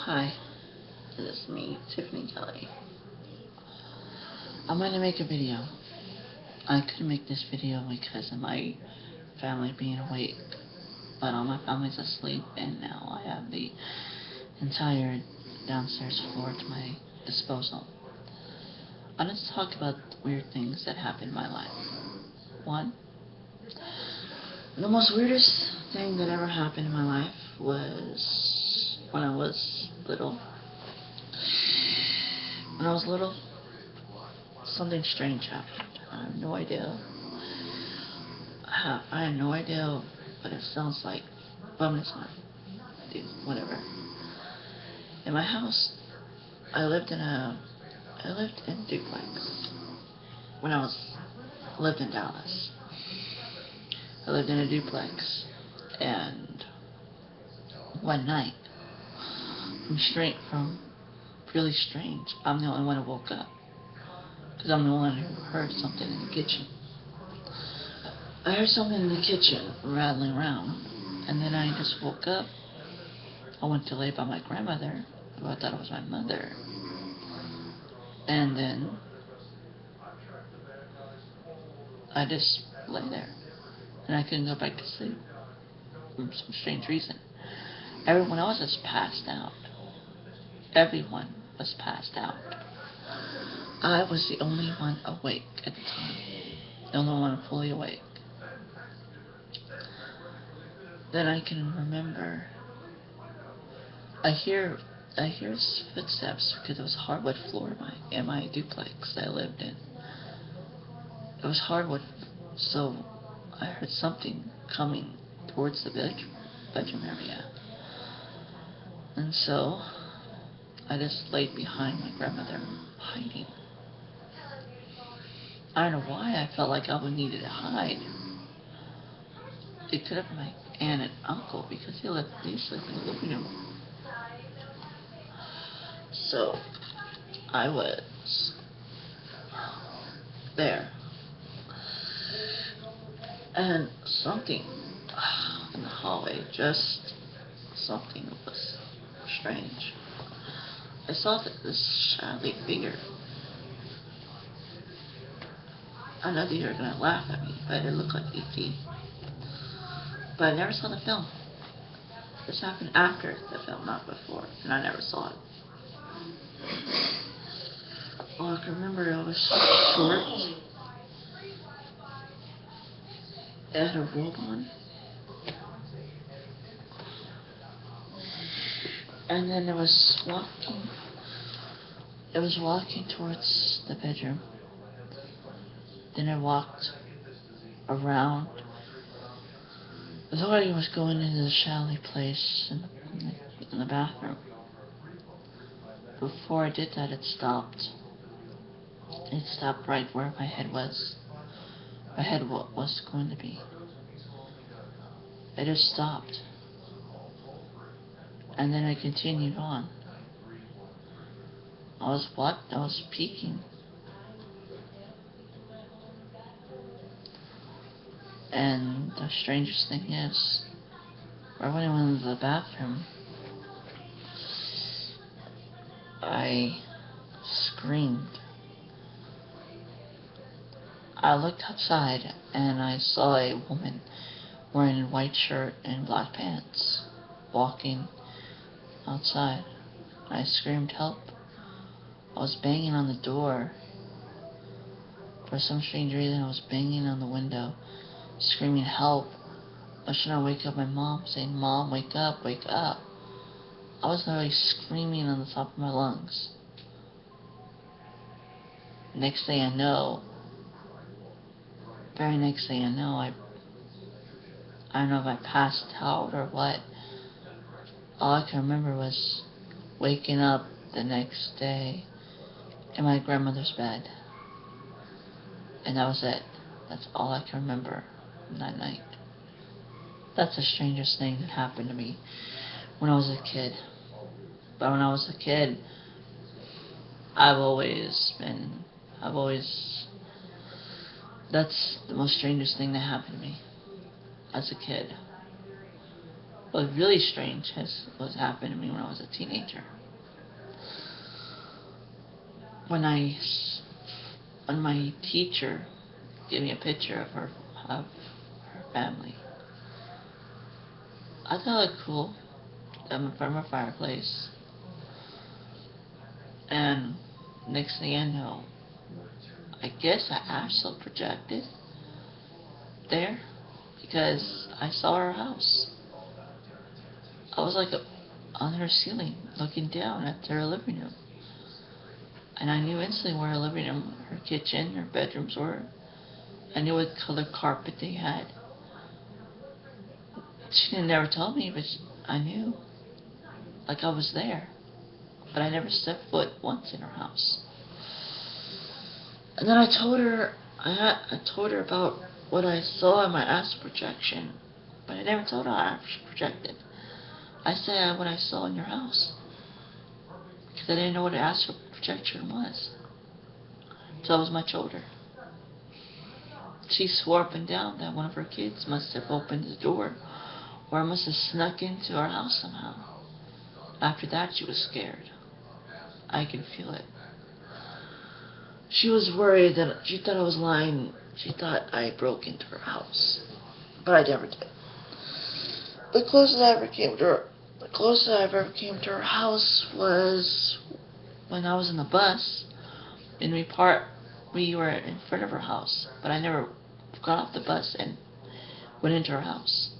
Hi, it is me, Tiffany Kelly. I'm going to make a video. I couldn't make this video because of my family being awake, but all my family's asleep, and now I have the entire downstairs floor to my disposal. I'm going to talk about weird things that happened in my life. One, the most weirdest thing that ever happened in my life was when I was little. When I was little, something strange happened. I have no idea. I have no idea what it sounds like, but it's not. Dude, whatever. In my house, I lived in duplex when I lived in Dallas. I lived in a duplex, and one night, from really strange, I'm the only one who woke up. Because I'm the one who heard something in the kitchen. I heard something in the kitchen rattling around, and then I just woke up. I went to lay by my grandmother, who I thought it was my mother, and then I just lay there, and I couldn't go back to sleep for some strange reason. Everyone else was passed out. Everyone was passed out. I was the only one awake at the time. The only one fully awake. Then I can remember, I hear footsteps because it was hardwood floor in my duplex that I lived in. It was hardwood, so I heard something coming towards the bedroom area. And so I just laid behind my grandmother, hiding. I don't know why I felt like I would need to hide. It could have been my aunt and uncle because they slept in the living room. So I was there, and something in the hallway, just something was strange. I saw this shadowy figure. I know that you're gonna laugh at me, but it looked like E.T. But I never saw the film. This happened after the film, not before, and I never saw it. All I can remember, it was short. It had a robe on. And then it was walking towards the bedroom. Then it walked around. The authority was going into the chalet place in the bathroom. Before I did that, it stopped. It stopped right where my head was. My head was going to be. It just stopped. And then I continued on. I was peeking. And the strangest thing is, right when I went into the bathroom, I screamed. I looked outside and I saw a woman wearing a white shirt and black pants walking outside. I screamed help. I was banging on the door. For some strange reason, I was banging on the window, screaming help. I was trying to wake up my mom, saying, "Mom, wake up, wake up." I was literally screaming on the top of my lungs. Next thing I know, very next thing I know, I don't know if I passed out or what. All I can remember was waking up the next day in my grandmother's bed. And that was it. That's all I can remember from that night. That's the strangest thing that happened to me when I was a kid. But when I was a kid, that's the most strangest thing that happened to me as a kid. What was really strange was happened to me when I was a teenager. When when my teacher gave me a picture of her family, I thought it was cool. I'm in front of a fireplace, and next thing I know, I guess I astral projected there because I saw her house. I was like on her ceiling, looking down at her living room. And I knew instantly where her living room, her kitchen, her bedrooms were. I knew what color carpet they had. She never told me, but I knew. Like I was there. But I never stepped foot once in her house. And then I told her about what I saw in my astral projection. But I never told her I astral projected. I said what I saw in your house. Because I didn't know what an astral projection was. So I was much older. She swore up and down that one of her kids must have opened the door, or I must have snuck into our house somehow. After that, she was scared. I can feel it. She was worried that she thought I was lying. She thought I broke into her house, but I never did. The closest I ever came to her house was when I was in the bus, and we were in front of her house, but I never got off the bus and went into her house.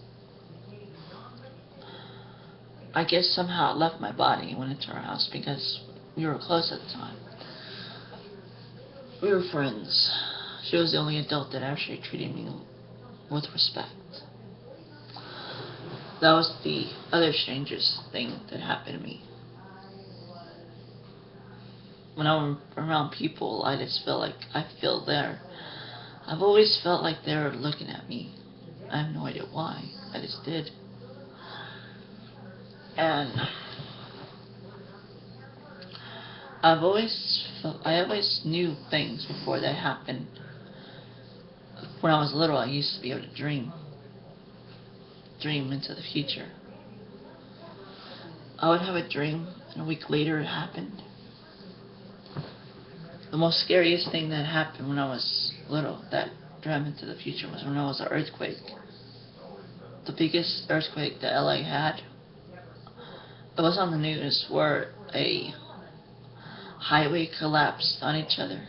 I guess somehow it left my body and went into her house because we were close at the time. We were friends. She was the only adult that actually treated me with respect. That was the other strangest thing that happened to me. When I'm around people, I just feel like I feel there. I've always felt like they were looking at me. I have no idea why. I just did. And I always knew things before they happened. When I was little, I used to be able to dream into the future. I would have a dream, and a week later it happened. The most scariest thing that happened when I was little, that dreamt into the future, was when there was an earthquake. The biggest earthquake that LA had. It was on the news where a highway collapsed on each other,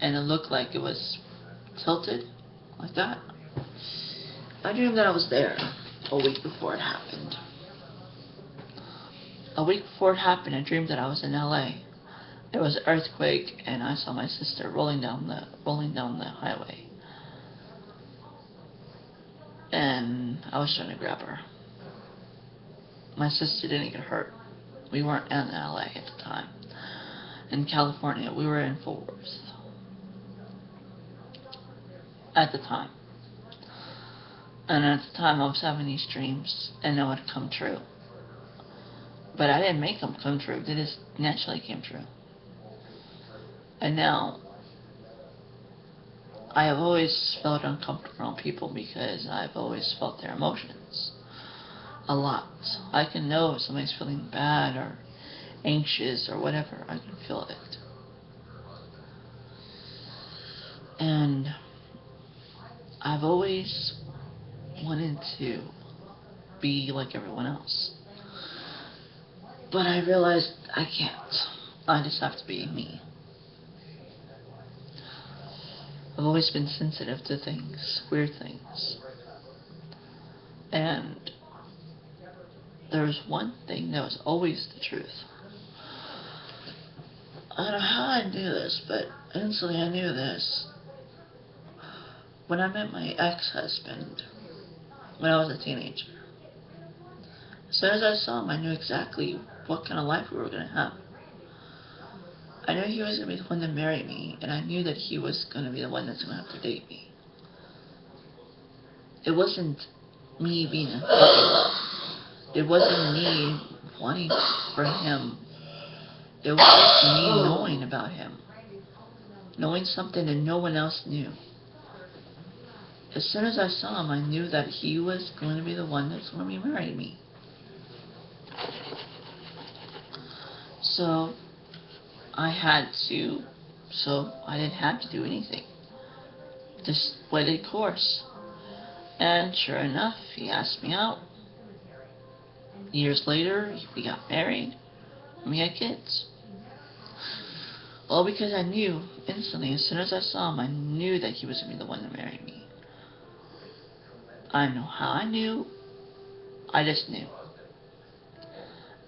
and it looked like it was tilted, like that. I dreamed that I was there a week before it happened. A week before it happened, I dreamed that I was in LA. There was an earthquake, and I saw my sister rolling down the highway. And I was trying to grab her. My sister didn't get hurt. We weren't in LA at the time. In California, we were in Fort Worth. At the time. And at the time, I was having these dreams, and they would come true. But I didn't make them come true. They just naturally came true. And now, I have always felt uncomfortable around people because I've always felt their emotions. A lot. I can know if somebody's feeling bad or anxious or whatever. I can feel it. And I've always wanted to be like everyone else. But I realized I can't. I just have to be me. I've always been sensitive to things, weird things. And there's one thing that was always the truth. I don't know how I knew this, but instantly I knew this. When I met my ex-husband, when I was a teenager, as soon as I saw him, I knew exactly what kind of life we were going to have. I knew he was going to be the one to marry me, and I knew that he was going to be the one that's going to have to date me. It wasn't me being in puppy love. It wasn't me wanting for him. It was just me knowing about him. Knowing something that no one else knew. as soon as I saw him, I knew that he was going to be the one that's going to be marrying me. So I didn't have to do anything. Just waited course. And sure enough, he asked me out. Years later, we got married, and we had kids. All because I knew instantly, as soon as I saw him, I knew that he was going to be the one to marry me. I don't know how I knew. I just knew.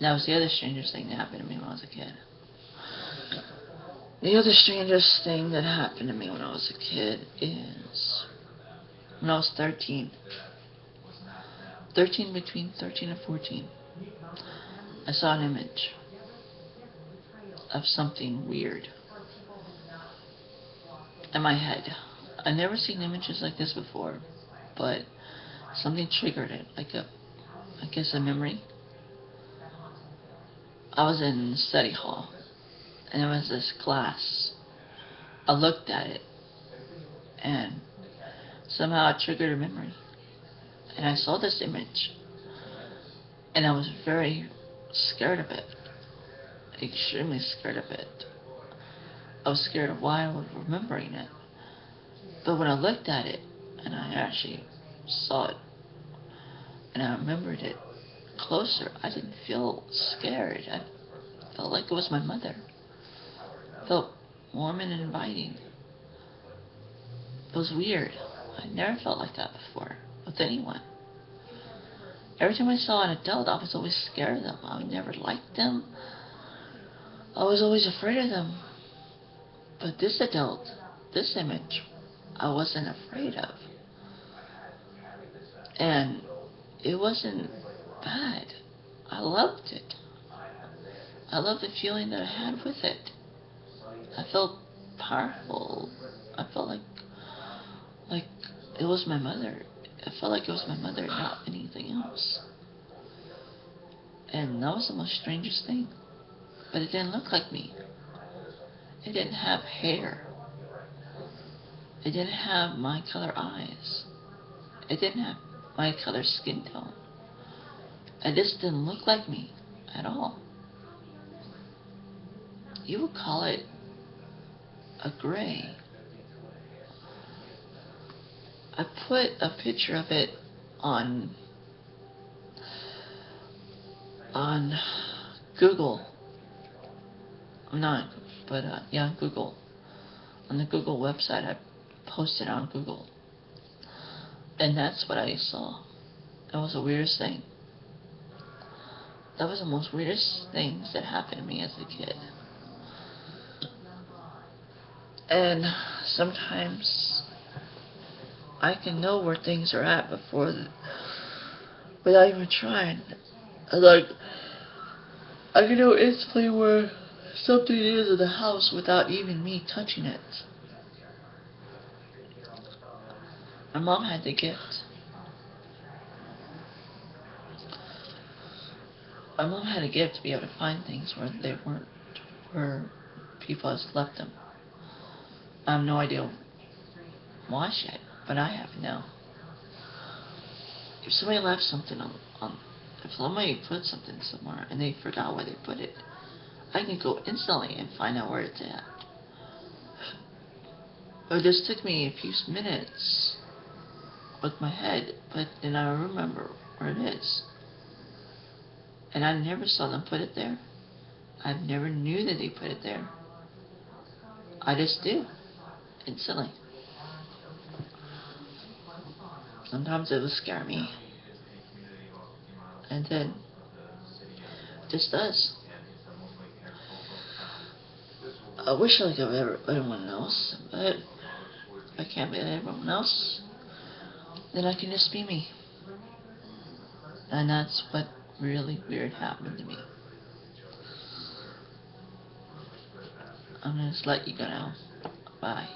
That was the other strangest thing that happened to me when I was a kid. The other strangest thing that happened to me when I was a kid is when I was 13. Between 13 and 14. I saw an image of something weird in my head. I'd never seen images like this before, but something triggered it, like a memory. I was in study hall, and there was this class. I looked at it, and somehow it triggered a memory. And I saw this image, and I was very scared of it. Extremely scared of it. I was scared of why I was remembering it. But when I looked at it, and I actually saw it, and I remembered it closer, I didn't feel scared. I felt like it was my mother. It felt warm and inviting. It was weird. I never felt like that before with anyone. Every time I saw an adult, I was always scared of them. I never liked them. I was always afraid of them. But this adult, this image, I wasn't afraid of. And it wasn't bad. I loved it. I loved the feeling that I had with it. I felt powerful. I felt like it was my mother. I felt like it was my mother, not anything else. And that was the most strangest thing. But it didn't look like me. It didn't have hair. It didn't have my color eyes. It didn't have my color skin tone. It just didn't look like me at all. You would call it a gray. I put a picture of it on Google. Not, but yeah, Google. On the Google website, I posted on Google. And that's what I saw. That was the weirdest thing. That was the most weirdest things that happened to me as a kid. And sometimes I can know where things are at without even trying. Like, I can know instantly where something is in the house without even me touching it. My mom had the gift. My mom had a gift to be able to find things where they weren't, where people had left them. I have no idea why she had, but I have now. If somebody left something if somebody put something somewhere and they forgot where they put it, I can go instantly and find out where it's at. It just took me a few minutes with my head, but then I remember where it is. And I never saw them put it there. I never knew that they put it there. I just do, instantly. Sometimes it would scare me. And then it just does. I wish I could be everyone else, but if I can't be everyone else, then I can just be me. And that's what really weird happened to me. I'm gonna just let you go now. Bye.